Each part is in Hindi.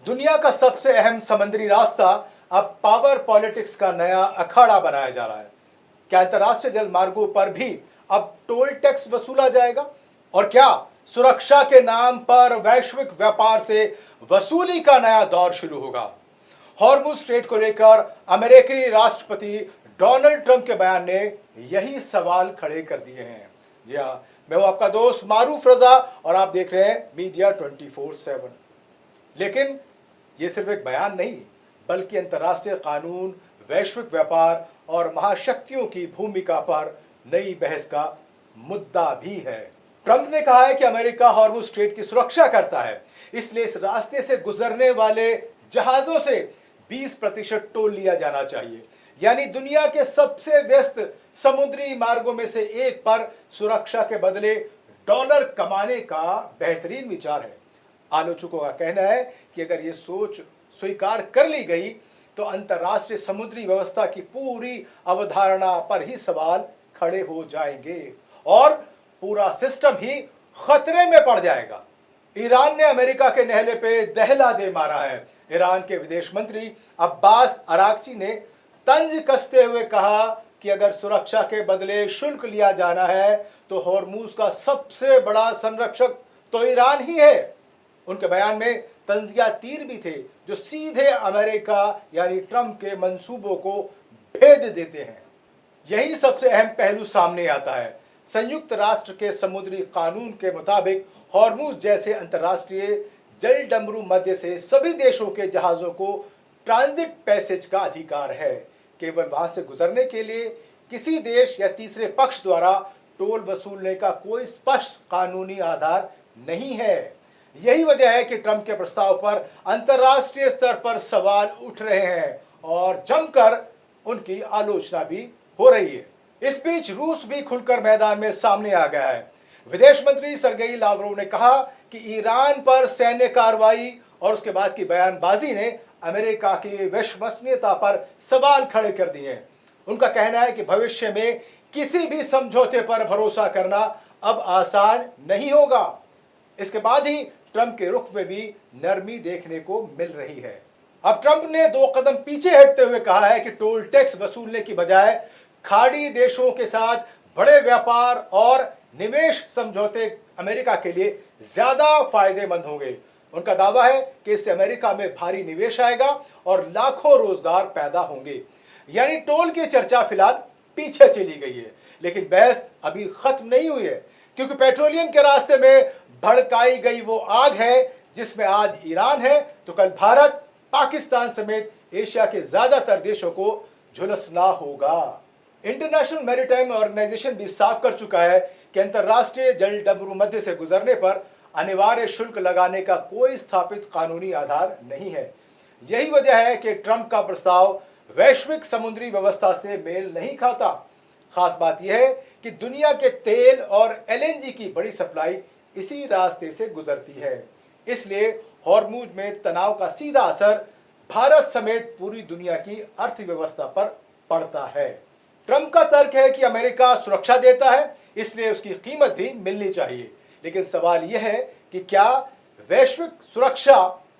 दुनिया का सबसे अहम समुद्री रास्ता अब पावर पॉलिटिक्स का नया अखाड़ा बनाया जा रहा है। क्या अंतर्राष्ट्रीय जल मार्गों पर भी अब टोल टैक्स वसूला जाएगा? और क्या सुरक्षा के नाम पर वैश्विक व्यापार से वसूली का नया दौर शुरू होगा? हॉर्मुज स्ट्रेट को लेकर अमेरिकी राष्ट्रपति डोनाल्ड ट्रंप के बयान ने यही सवाल खड़े कर दिए हैं। जी हाँ, मैं हूं आपका दोस्त मारूफ रजा और आप देख रहे हैं मीडिया 24/7। लेकिन ये सिर्फ एक बयान नहीं, बल्कि अंतर्राष्ट्रीय कानून, वैश्विक व्यापार और महाशक्तियों की भूमिका पर नई बहस का मुद्दा भी है। ट्रंप ने कहा है कि अमेरिका हॉर्मुज स्ट्रेट की सुरक्षा करता है, इसलिए इस रास्ते से गुजरने वाले जहाजों से 20% टोल लिया जाना चाहिए। यानी दुनिया के सबसे व्यस्त समुद्री मार्गों में से एक पर सुरक्षा के बदले डॉलर कमाने का बेहतरीन विचार है। आलोचकों का कहना है कि अगर ये सोच स्वीकार कर ली गई तो अंतर्राष्ट्रीय समुद्री व्यवस्था की पूरी अवधारणा पर ही सवाल खड़े हो जाएंगे और पूरा सिस्टम ही खतरे में पड़ जाएगा। ईरान ने अमेरिका के नहले पे दहला दे मारा है। ईरान के विदेश मंत्री अब्बास अरागची ने तंज कसते हुए कहा कि अगर सुरक्षा के बदले शुल्क लिया जाना है तो हॉर्मुज का सबसे बड़ा संरक्षक तो ईरान ही है। उनके बयान में तंजिया तीर भी थे जो सीधे अमेरिका यानी ट्रंप के मंसूबों को भेद देते हैं। यही सबसे अहम पहलू सामने आता है। संयुक्त राष्ट्र के समुद्री कानून के मुताबिक हॉर्मुज जैसे अंतर्राष्ट्रीय जल डमरू मध्य से सभी देशों के जहाजों को ट्रांजिट पैसेज का अधिकार है। केवल वहां से गुजरने के लिए किसी देश या तीसरे पक्ष द्वारा टोल वसूलने का कोई स्पष्ट कानूनी आधार नहीं है। यही वजह है कि ट्रंप के प्रस्ताव पर अंतर्राष्ट्रीय स्तर पर सवाल उठ रहे हैं और जमकर उनकी आलोचना भी हो रही है। इस बीच रूस भी खुलकर मैदान में सामने आ गया है। विदेश मंत्री सर्गेई लावरोव ने कहा कि ईरान पर सैन्य कार्रवाई और उसके बाद की बयानबाजी ने अमेरिका की विश्वसनीयता पर सवाल खड़े कर दिए हैं। उनका कहना है कि भविष्य में किसी भी समझौते पर भरोसा करना अब आसान नहीं होगा। इसके बाद ही ट्रंप के रुख में भी नरमी देखने को मिल रही है। अब ट्रंप ने 2 कदम पीछे हटते हुए कहा है कि टोल टैक्स वसूलने की बजाय खाड़ी देशों के साथ बड़े व्यापार और निवेश समझौते अमेरिका के लिए ज्यादा फायदेमंद होंगे। उनका दावा है कि इससे अमेरिका में भारी निवेश आएगा और लाखों रोजगार पैदा होंगे। यानी टोल की चर्चा फिलहाल पीछे चली गई है, लेकिन बहस अभी खत्म नहीं हुई है, क्योंकि पेट्रोलियम के रास्ते में भड़काई गई वो आग है जिसमें आज ईरान है तो कल भारत, पाकिस्तान समेत एशिया के ज्यादातर देशों को झुलसना होगा। इंटरनेशनल मैरीटाइम ऑर्गेनाइजेशन भी साफ कर चुका है कि अंतर्राष्ट्रीय जल डमरू मध्य से गुजरने पर अनिवार्य शुल्क लगाने का कोई स्थापित कानूनी आधार नहीं है। यही वजह है कि ट्रंप का प्रस्ताव वैश्विक समुद्री व्यवस्था से मेल नहीं खाता। खास बात यह है कि दुनिया के तेल और एलएनजी की बड़ी सप्लाई इसी रास्ते से गुजरती है। इसलिए हॉर्मुज में तनाव का सीधा असर भारत समेत पूरी दुनिया की अर्थव्यवस्था पर पड़ता है। ट्रंप का तर्क है कि अमेरिका सुरक्षा देता है, इसलिए उसकी कीमत भी मिलनी चाहिए। लेकिन सवाल यह है कि क्या वैश्विक सुरक्षा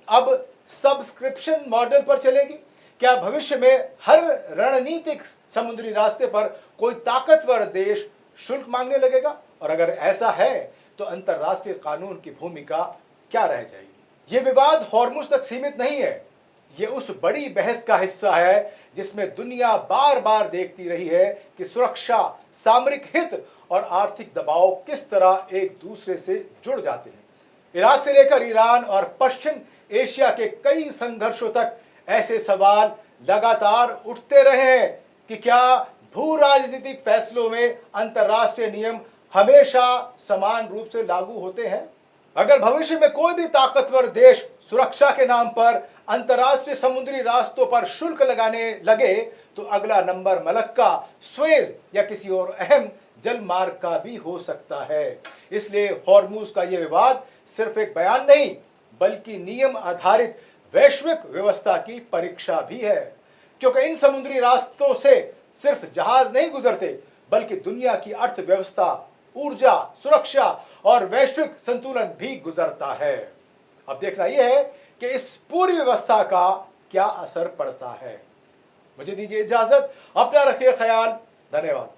अब सब्सक्रिप्शन मॉडल पर चलेगी? क्या भविष्य में हर रणनीतिक समुद्री रास्ते पर कोई ताकतवर देश शुल्क मांगने लगेगा? और अगर ऐसा है तो अंतर्राष्ट्रीय कानून की भूमिका क्या रह जाएगी? ये विवाद हॉर्मुज तक सीमित नहीं है। ये उस बड़ी बहस का हिस्सा है जिसमें दुनिया बार बार देखती रही है कि सुरक्षा, सामरिक हित और आर्थिक दबाव किस तरह एक दूसरे से जुड़ जाते हैं। इराक से लेकर ईरान और पश्चिम एशिया के कई संघर्षों तक ऐसे सवाल लगातार उठते रहे हैं कि क्या भू राजनीतिक फैसलों में अंतर्राष्ट्रीय नियम हमेशा समान रूप से लागू होते हैं? अगर भविष्य में कोई भी ताकतवर देश सुरक्षा के नाम पर अंतर्राष्ट्रीय समुद्री रास्तों पर शुल्क लगाने लगे तो अगला नंबर मलक्का, स्वेज या किसी और अहम जल मार्ग का भी हो सकता है। इसलिए हॉर्मुज का यह विवाद सिर्फ एक बयान नहीं, बल्कि नियम आधारित वैश्विक व्यवस्था की परीक्षा भी है, क्योंकि इन समुद्री रास्तों से सिर्फ जहाज नहीं गुजरते, बल्कि दुनिया की अर्थव्यवस्था, ऊर्जा, सुरक्षा और वैश्विक संतुलन भी गुजरता है। अब देखना यह है कि इस पूरी व्यवस्था का क्या असर पड़ता है। मुझे दीजिए इजाजत, अपना रखिए ख्याल, धन्यवाद।